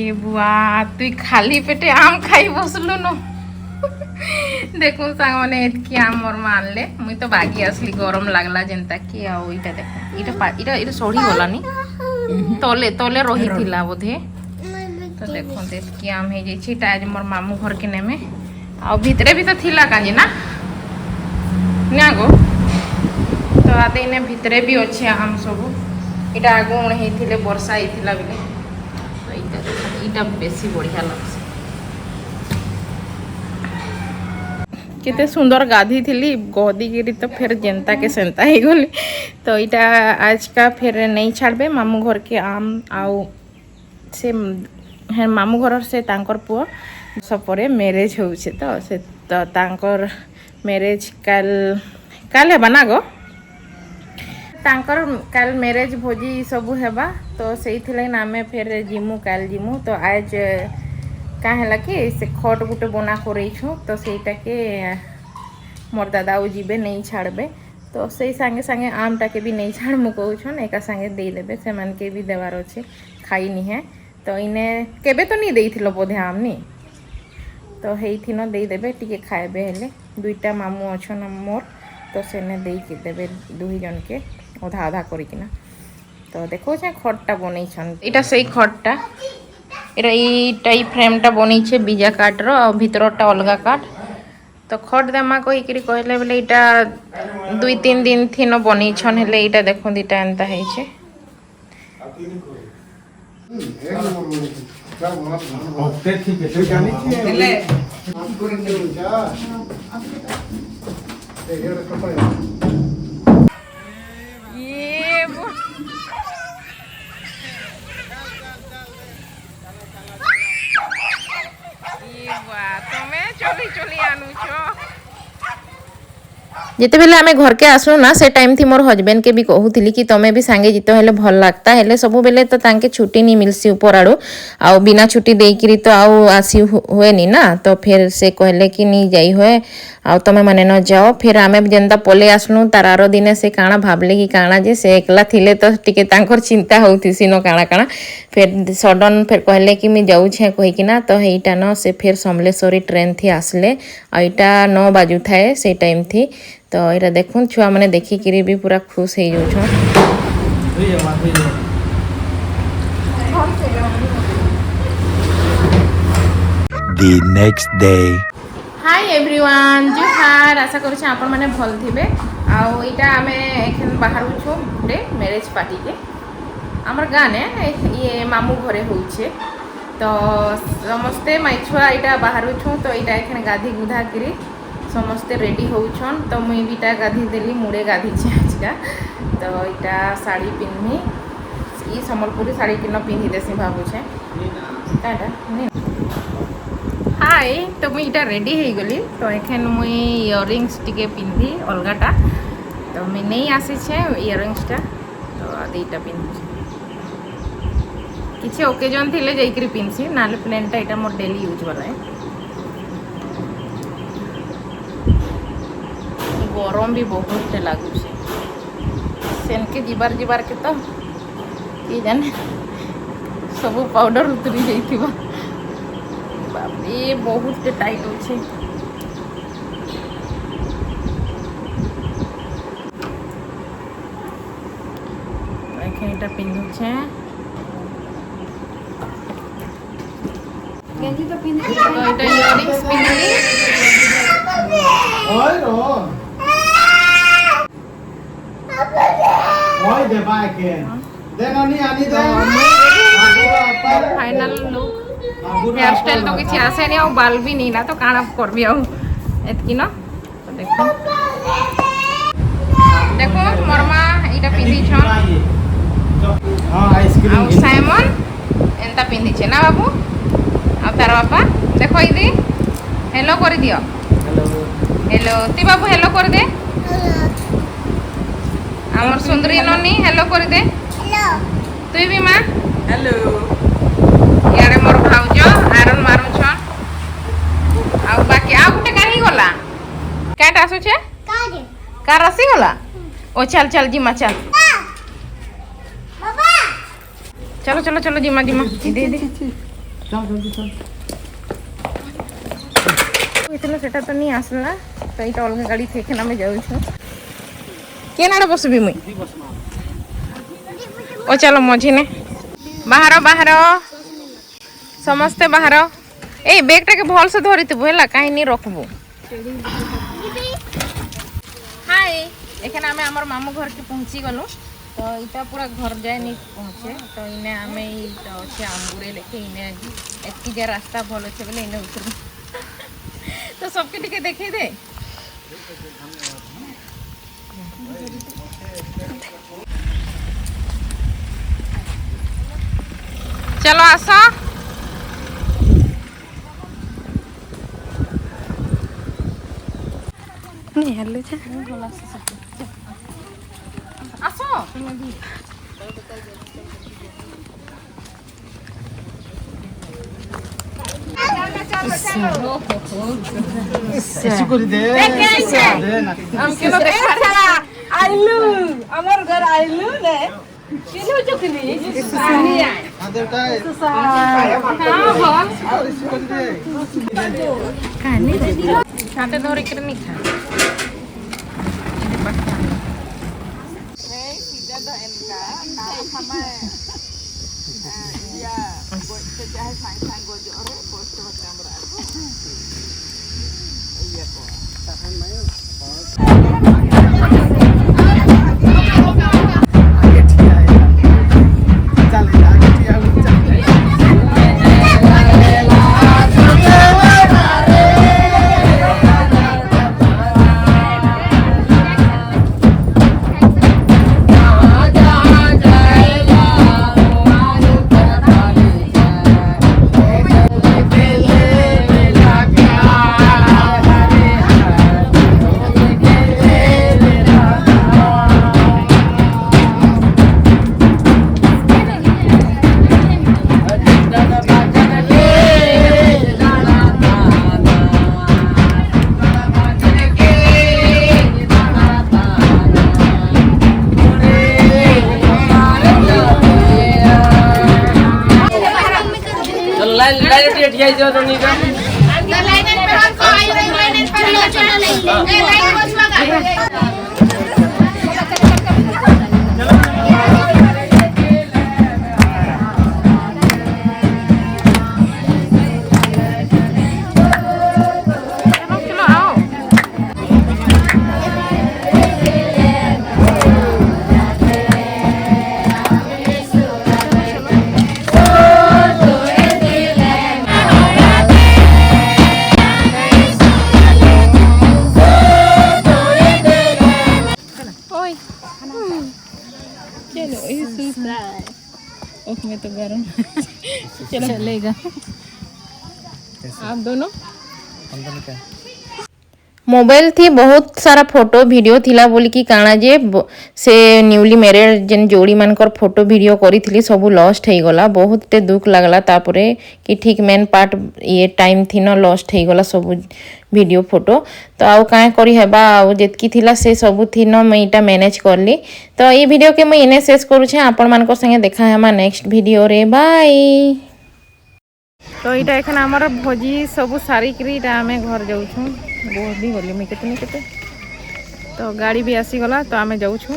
ए बुआ तु खाली पेटे आम खाई बसलु न देखो सांग माने एतकी आम मोर मानले मुई तो बागी असली गरम लागला जेंता कि आ इटा देखो इटा सोड़ी गलानी तले तले रही थिला बोधे तो देखो एतकी आम हे जेछि ता आज मोर मामू घर के नेमे आ भितरे भी तो थिला काजे ना ना गो तो आते इने भितरे भी अच्छे आम सब इटा आगो हे थिले वर्षा हे थिला बिले तो इटा बेसी बढ़िया लगसे केते सुंदर गाधी थी गदी गिरी तो फिर जेंता के सेंता ही गली तो इटा आज का फिर नहीं छाड़बे मामू घर के आम आउ से मामू घर से तांकर पुओ सब परे मैरिज होउछे तो से तो तांकर मैरिज काल हेबा ना गो तांकर काल मैरिज भोजी सबू हेबा तो सेइथिले नामे फिर जिमु काल जिमु तो आज का है कि से खट गुटे बना करछु तो सेटा के मोर दादा जीवे नहीं छाड़बे तो से संगे संगे आमटा के भी नहीं छाड़मु कहछन एका संगे दे देबे से मान के भी देवार अच्छे खाई नि है तो इने केबे तो नहीं देइथिलो बोधे आम नी तो हेइथिनो दे देबे टिके खाएबे हेले दुईटा मामू अछन मोर तो सेने देई के देबे दुई जन के आधा आधा करिकिना तो देखो जे खटटा बनैछन एटा सही खटटा एटा फ्रेमटा बनी बीजा काठ रो भीतरटा अलगा काठ तो खट देमा कही कहले बोले इटा 2-3 दिन थी बनी छन हेले इटा देखो दीटा एंता है जिते बेले आमे घर के आसलु ना से टाइम थी मोर हस्बैंड के भी कहूली कि तमें भी सांगे जितो हेले भल लगता हेले सब बेले तो तांके छुट्टी नहीं मिलसी ऊपर आड़ू आ बिना छुट्टी देकरी तो आउ आसी हुए नी ना तो फिर से कहले कि नहीं जाई हुए आ तमें माने न जाओ फिर आमे जेंता पले आसलु तार आरो दिने से काଣା भाबले कि काଣା जे से एकला थिले तो टिके तांकर चिंता होउथिसी न काଣା काଣା फिर सडन फिर कहले कि मैं जाऊ छे कहि कि ना तो हेइटा न से फिर समलेश्वरी ट्रेन थी आसले आ इटा 9 बाजू थाए से टाइम थी तो ये देखुन छुआ मैंने देखिकी भी पूरा खुश हो जाऊँ The next day. Hi everyone जुहार आशा करुँ आपण मैंने भल थे आईटा आम एखन बाहर छो गोटे मैरिज पार्टी के आमर गाँ ने ये मामू घरे होचे तो समस्ते माई छुआ यहाँ बाहर छूँ तो यहाँ एखन गाधी गुधा करी समस्ते रेडी होउछन तो मुई बीटा गाधी देली मुड़े गाधी आजका तो यहाँ साड़ी पिन्ही ई सम्बलपुरी साड़ी किन पिंधि देसी भावुछे हाय तो मुई इटा रेडी हो गली तो एखन मुई इयरिंग्स टिके पिंधि अलगाटा तो मुई नहीं आसी छे इयरिंग्सटा तो आदिटा पिंधि किसी ओकेजन थिले जाइकरी पिंधि नाले प्लेनटा इटा मोर डेली यूज वाला है गरम भी बहुत लगुच सेन के जीवार जीवार के तो ये जाने सब पाउडर उतरी जाइथिबा बाप रे बहुत टाइट होचे एखनटा पिन्हु छे गेंजी तो पिन्हु तो इटा इयरिंग्स पिन्हली ओए रो ओए दे बाय के देना नहीं आनी दे फाइनल लुक हेयर स्टाइल तो किसी आसे नहीं और बाल भी नहीं ना तो काना कर भी आऊ एतकी ना तो देखो देखो मरमा इटा पिंधी छन हां आइसक्रीम और साइमन एंता पिंधी छे ना बाबू और तार बापा देखो इदी हेलो कर दियो हेलो ती बाबू हेलो कर दे आमर सुंदरी ननी हेलो कर दे हेलो तुई भी मां हेलो यारे मोर भाउज आयरन मारू छन आ बाकी आ गुटे कानी गला काट आसु छे कार आसी गला ओ चल चल जिमा चल बाबा चलो चलो चलो जिमा जिमा दे दे चल जल्दी चल इतना सेटा तो नहीं आसला तो ये अलग गाड़ी थे ना मैं जाऊँ के ना बसबी मुई ओ चलो मझी ने बाहर बाहर समस्ते बाहर ए बैगटा के भल से धरी थबु है कहीं नहीं रखबू हाय एखन आमे हमर मामू घर के पहुंची गलु तो इटा पूरा घर जाए नहीं पहुंचे तो इने आमे तो अच्छे आंबुरे लेके इने एक जे रास्ता भल अच्छे बोले इने उतर तो सबके टिके देखी दे चलो आसा नहीं हेलो जा आसो ऐसे कर दे ना हम केनो देखा आइलू हमर घर आइलू ने केनो चुकनी सुसानी आए आदर का हां ऐसे कर दे कहानी खाते धरे कर नहीं खा में तो गरम चलेगा आप दोनों मोबाइल थी बहुत सारा फोटो वीडियो थिला बोली कि काना जे से न्यूली मैरिड जेन जोड़ी मानकर फोटो वीडियो करी थी सब लॉस्ट हो गला बहुत टे दुख लगला तापरे कि ठीक मेन पार्ट ये टाइम थी न लॉस्ट हो गला सब वीडियो फोटो तो आउ काए करी हेबा आउ जेतकी थिला से सब थी न मैं इटा मैनेज करली तो ये वीडियो के मैं इने शेष करूछे आपण मानकर संगे देखा हेमा नेक्स्ट वीडियो रे बाय तो इटा एखन हमर भोजी सब सारी करी इटा हमें घर जाउछु बहुत भी गली में केतने केते तो गाड़ी भी आसी गला तो आमे जाउछु।